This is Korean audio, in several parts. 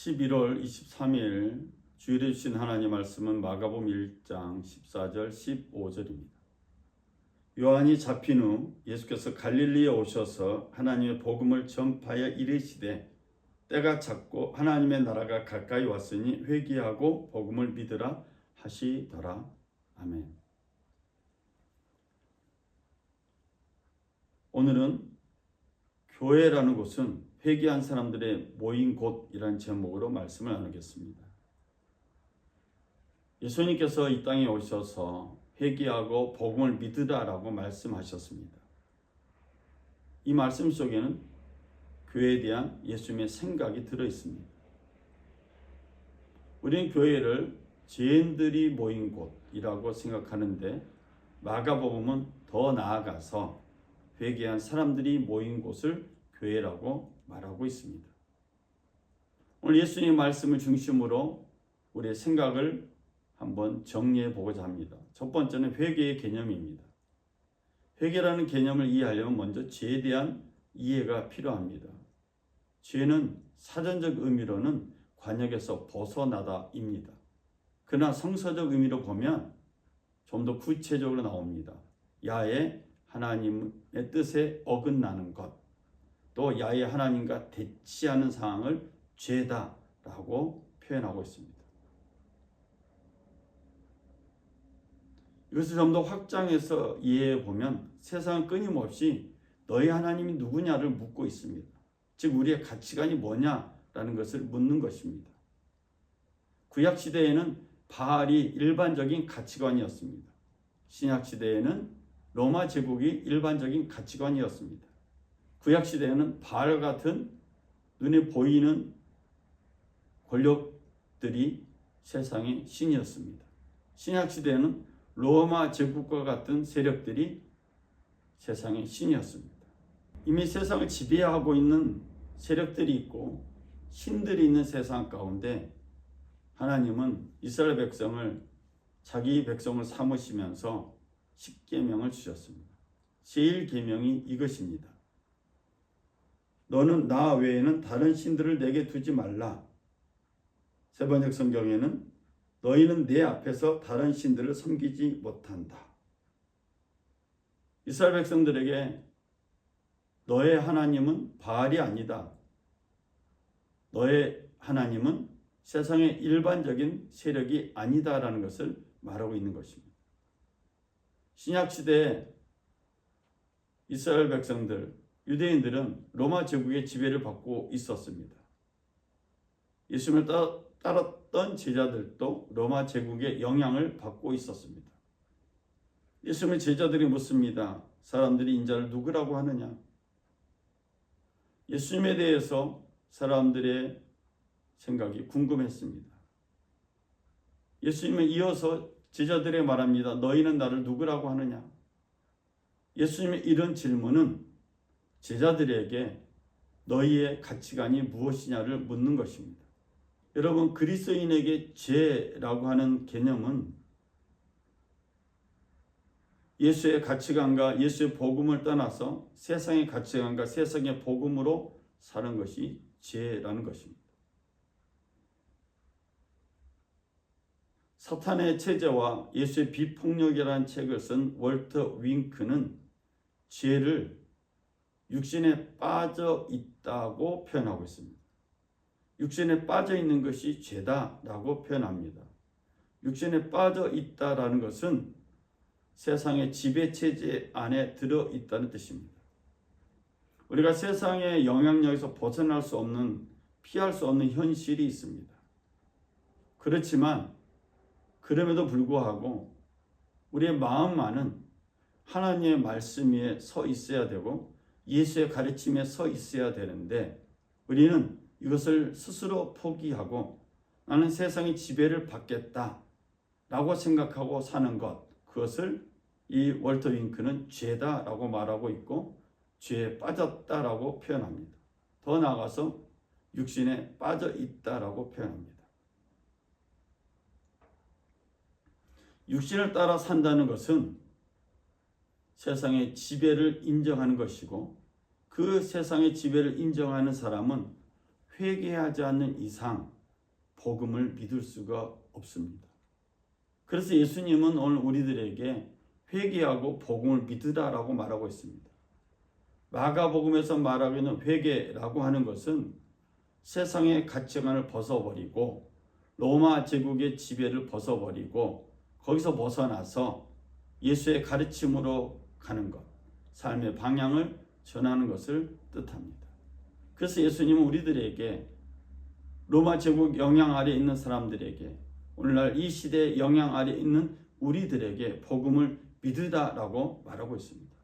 11월 23일 주일에 주신 하나님 말씀은 마가복음 1장 14절 15절입니다. 요한이 잡힌 후 예수께서 갈릴리에 오셔서 하나님의 복음을 전파하여 이르시되 때가 찼고 하나님의 나라가 가까이 왔으니 회개하고 복음을 믿으라 하시더라. 아멘. 오늘은 교회라는 곳은 회개한 사람들의 모인 곳이라는 제목으로 말씀을 나누겠습니다. 예수님께서 이 땅에 오셔서 회개하고 복음을 믿으라라고 말씀하셨습니다. 이 말씀 속에는 교회에 대한 예수님의 생각이 들어 있습니다. 우리는 교회를 죄인들이 모인 곳이라고 생각하는데 마가복음은 더 나아가서 회개한 사람들이 모인 곳을 교회라고 말하고 있습니다. 오늘 예수님의 말씀을 중심으로 우리의 생각을 한번 정리해 보고자 합니다. 첫 번째는 회개의 개념입니다. 회개라는 개념을 이해하려면 먼저 죄에 대한 이해가 필요합니다. 죄는 사전적 의미로는 관역에서 벗어나다입니다. 그러나 성서적 의미로 보면 좀 더 구체적으로 나옵니다. 야외 하나님의 뜻에 어긋나는 것, 또 야외 하나님과 대치하는 상황을 죄다라고 표현하고 있습니다. 이것을 좀 더 확장해서 이해해 보면 세상은 끊임없이 너희 하나님이 누구냐를 묻고 있습니다. 즉 우리의 가치관이 뭐냐라는 것을 묻는 것입니다. 구약시대에는 바알이 일반적인 가치관이었습니다. 신약시대에는 로마 제국이 일반적인 가치관이었습니다. 구약시대에는 바알 같은 눈에 보이는 권력들이 세상의 신이었습니다. 신약시대에는 로마 제국과 같은 세력들이 세상의 신이었습니다. 이미 세상을 지배하고 있는 세력들이 있고 신들이 있는 세상 가운데 하나님은 이스라엘 백성을 자기 백성을 삼으시면서 10계명을 주셨습니다. 제1계명이 이것입니다. 너는 나 외에는 다른 신들을 내게 두지 말라. 세번역 성경에는 너희는 내 앞에서 다른 신들을 섬기지 못한다. 이스라엘 백성들에게 너의 하나님은 바알이 아니다. 너의 하나님은 세상의 일반적인 세력이 아니다라는 것을 말하고 있는 것입니다. 신약시대에 이스라엘 백성들, 유대인들은 로마 제국의 지배를 받고 있었습니다. 예수님을 따랐던 제자들도 로마 제국의 영향을 받고 있었습니다. 예수님의 제자들이 묻습니다. 사람들이 인자를 누구라고 하느냐? 예수님에 대해서 사람들의 생각이 궁금했습니다. 예수님은 이어서 제자들에게 말합니다. 너희는 나를 누구라고 하느냐? 예수님의 이런 질문은 제자들에게 너희의 가치관이 무엇이냐를 묻는 것입니다. 여러분, 그리스도인에게 죄라고 하는 개념은 예수의 가치관과 예수의 복음을 떠나서 세상의 가치관과 세상의 복음으로 사는 것이 죄라는 것입니다. 사탄의 체제와 예수의 비폭력이라는 책을 쓴 월터 윙크는 죄를 육신에 빠져 있다고 표현하고 있습니다. 육신에 빠져 있는 것이 죄다라고 표현합니다. 육신에 빠져 있다라는 것은 세상의 지배체제 안에 들어있다는 뜻입니다. 우리가 세상의 영향력에서 벗어날 수 없는, 피할 수 없는 현실이 있습니다. 그렇지만 그럼에도 불구하고 우리의 마음만은 하나님의 말씀 위에 서 있어야 되고 예수의 가르침에 서 있어야 되는데 우리는 이것을 스스로 포기하고 나는 세상의 지배를 받겠다라고 생각하고 사는 것, 그것을 이 월터 윙크는 죄다라고 말하고 있고 죄에 빠졌다라고 표현합니다. 더 나아가서 육신에 빠져 있다라고 표현합니다. 육신을 따라 산다는 것은 세상의 지배를 인정하는 것이고 그 세상의 지배를 인정하는 사람은 회개하지 않는 이상 복음을 믿을 수가 없습니다. 그래서 예수님은 오늘 우리들에게 회개하고 복음을 믿으라라고 말하고 있습니다. 마가복음에서 말하고 있는 회개라고 하는 것은 세상의 가치관을 벗어버리고 로마 제국의 지배를 벗어버리고 거기서 벗어나서 예수의 가르침으로 가는 것, 삶의 방향을 전하는 것을 뜻합니다. 그래서 예수님은 우리들에게 로마 제국 영향 아래 있는 사람들에게 오늘날 이 시대의 영향 아래 있는 우리들에게 복음을 믿으라라고 말하고 있습니다.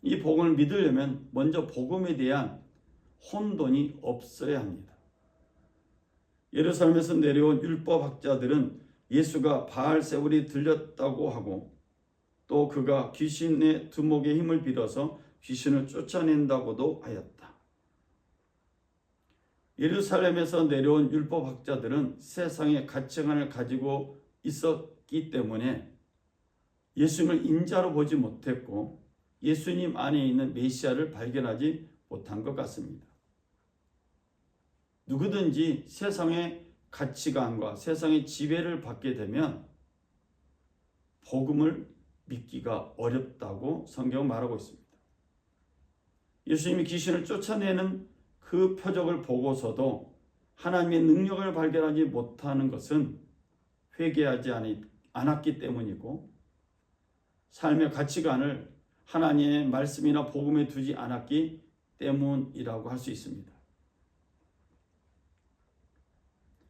이 복음을 믿으려면 먼저 복음에 대한 혼돈이 없어야 합니다. 예루살렘에서 내려온 율법학자들은 예수가 바알세불이 들렸다고 하고 또 그가 귀신의 두목의 힘을 빌어서 귀신을 쫓아낸다고도 하였다. 예루살렘에서 내려온 율법학자들은 세상의 가치관을 가지고 있었기 때문에 예수님을 인자로 보지 못했고 예수님 안에 있는 메시아를 발견하지 못한 것 같습니다. 누구든지 세상의 가치관과 세상의 지배를 받게 되면 복음을 믿기가 어렵다고 성경은 말하고 있습니다. 예수님이 귀신을 쫓아내는 그 표적을 보고서도 하나님의 능력을 발견하지 못하는 것은 회개하지 않았기 때문이고 삶의 가치관을 하나님의 말씀이나 복음에 두지 않았기 때문이라고 할 수 있습니다.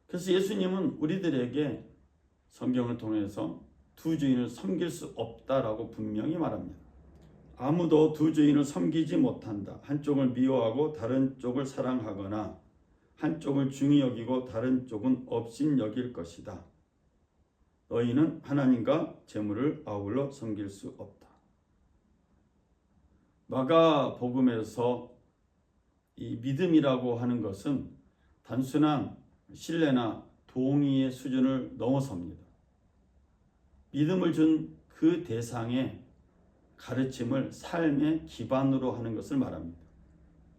그래서 예수님은 우리들에게 성경을 통해서 두 주인을 섬길 수 없다라고 분명히 말합니다. 아무도 두 주인을 섬기지 못한다. 한쪽을 미워하고 다른 쪽을 사랑하거나 한쪽을 중히 여기고 다른 쪽은 업신 여길 것이다. 너희는 하나님과 재물을 아울러 섬길 수 없다. 마가복음에서 이 믿음이라고 하는 것은 단순한 신뢰나 동의의 수준을 넘어섭니다. 믿음을 준 그 대상의 가르침을 삶의 기반으로 하는 것을 말합니다.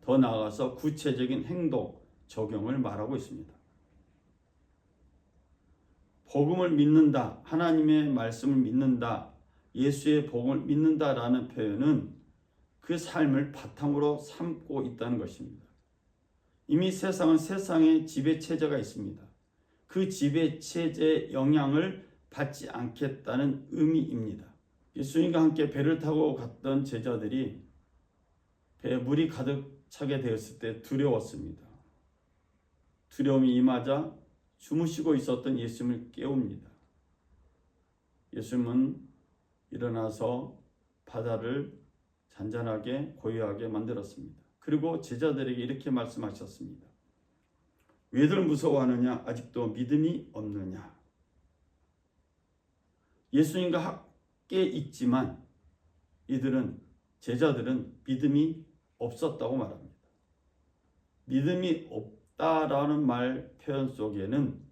더 나아가서 구체적인 행동, 적용을 말하고 있습니다. 복음을 믿는다, 하나님의 말씀을 믿는다, 예수의 복음을 믿는다라는 표현은 그 삶을 바탕으로 삼고 있다는 것입니다. 이미 세상은 세상의 지배체제가 있습니다. 그 지배체제의 영향을 받지 않겠다는 의미입니다. 예수님과 함께 배를 타고 갔던 제자들이 배에 물이 가득 차게 되었을 때 두려웠습니다. 두려움이 임하자 주무시고 있었던 예수님을 깨웁니다. 예수님은 일어나서 바다를 잔잔하게 고요하게 만들었습니다. 그리고 제자들에게 이렇게 말씀하셨습니다. 왜들 무서워하느냐? 아직도 믿음이 없느냐? 예수님과 함께 있지만 제자들은 믿음이 없었다고 말합니다. 믿음이 없다라는 말 표현 속에는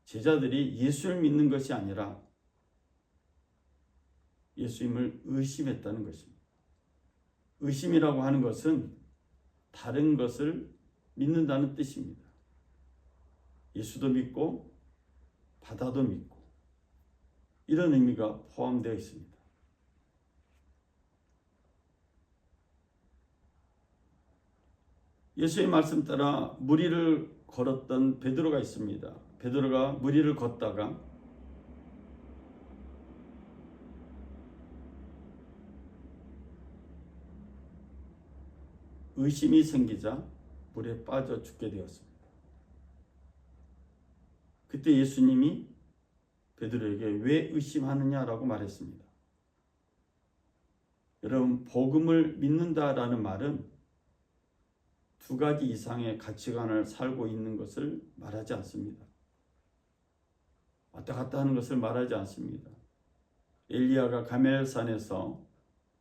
제자들이 예수를 믿는 것이 아니라 예수님을 의심했다는 것입니다. 의심이라고 하는 것은 다른 것을 믿는다는 뜻입니다. 예수도 믿고 바다도 믿고 이런 의미가 포함되어 있습니다. 예수의 말씀 따라 무리를 걸었던 베드로가 있습니다. 베드로가 무리를 걷다가 의심이 생기자 물에 빠져 죽게 되었습니다. 그때 예수님이 베드로에게 왜 의심하느냐라고 말했습니다. 여러분, 복음을 믿는다라는 말은 두 가지 이상의 가치관을 살고 있는 것을 말하지 않습니다. 왔다 갔다 하는 것을 말하지 않습니다. 엘리야가 가멜산에서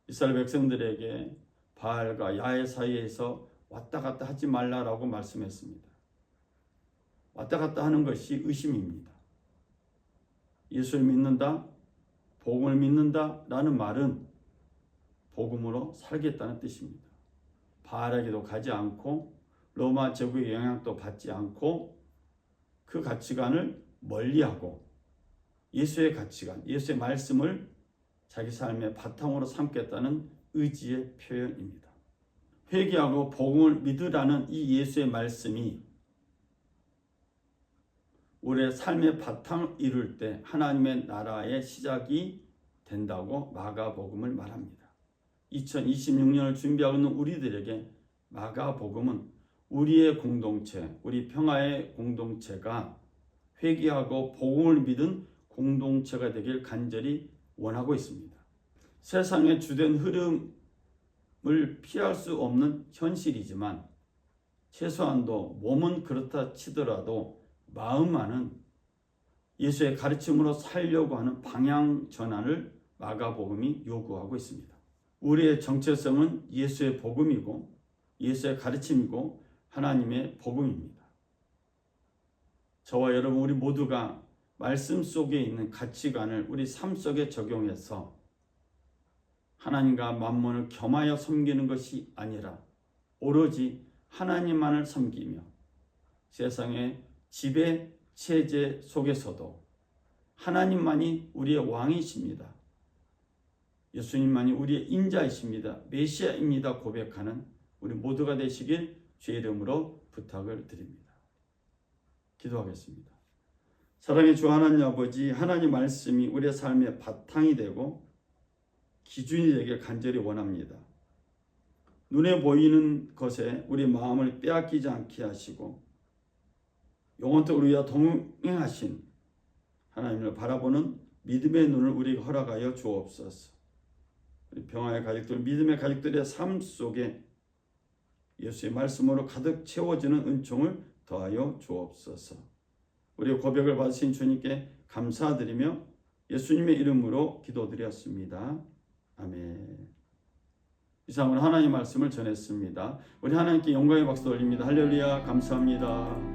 이스라엘 백성들에게 바알과 야훼 사이에서 왔다 갔다 하지 말라라고 말씀했습니다. 왔다 갔다 하는 것이 의심입니다. 예수를 믿는다, 복음을 믿는다라는 말은 복음으로 살겠다는 뜻입니다. 바알에게도 가지 않고 로마 제국의 영향도 받지 않고 그 가치관을 멀리하고 예수의 가치관, 예수의 말씀을 자기 삶의 바탕으로 삼겠다는 의지의 표현입니다. 회개하고 복음을 믿으라는 이 예수의 말씀이 우리의 삶의 바탕을 이룰 때 하나님의 나라의 시작이 된다고 마가복음을 말합니다. 2026년을 준비하고 있는 우리들에게 마가복음은 우리의 공동체, 우리 평화의 공동체가 회개하고 복음을 믿은 공동체가 되길 간절히 원하고 있습니다. 세상의 주된 흐름을 피할 수 없는 현실이지만 최소한도 몸은 그렇다 치더라도 마음만은 예수의 가르침으로 살려고 하는 방향 전환을 마가복음이 요구하고 있습니다. 우리의 정체성은 예수의 복음이고 예수의 가르침이고 하나님의 복음입니다. 저와 여러분 우리 모두가 말씀 속에 있는 가치관을 우리 삶 속에 적용해서 하나님과 만몬을 겸하여 섬기는 것이 아니라 오로지 하나님만을 섬기며 세상의 지배 체제 속에서도 하나님만이 우리의 왕이십니다. 예수님만이 우리의 인자이십니다. 메시아입니다. 고백하는 우리 모두가 되시길 주의 이름으로 부탁을 드립니다. 기도하겠습니다. 사랑의 주 하나님 아버지, 하나님 말씀이 우리의 삶의 바탕이 되고 기준이 되길 간절히 원합니다. 눈에 보이는 것에 우리 마음을 빼앗기지 않게 하시고 영원토록 우리와 동행하신 하나님을 바라보는 믿음의 눈을 우리에게 허락하여 주옵소서. 우리 평화의 가족들, 믿음의 가족들의 삶 속에 예수의 말씀으로 가득 채워지는 은총을 더하여 주옵소서. 우리의 고백을 받으신 주님께 감사드리며 예수님의 이름으로 기도드렸습니다. 아멘. 이상으로 하나님의 말씀을 전했습니다. 우리 하나님께 영광의 박수 올립니다. 할렐루야, 감사합니다.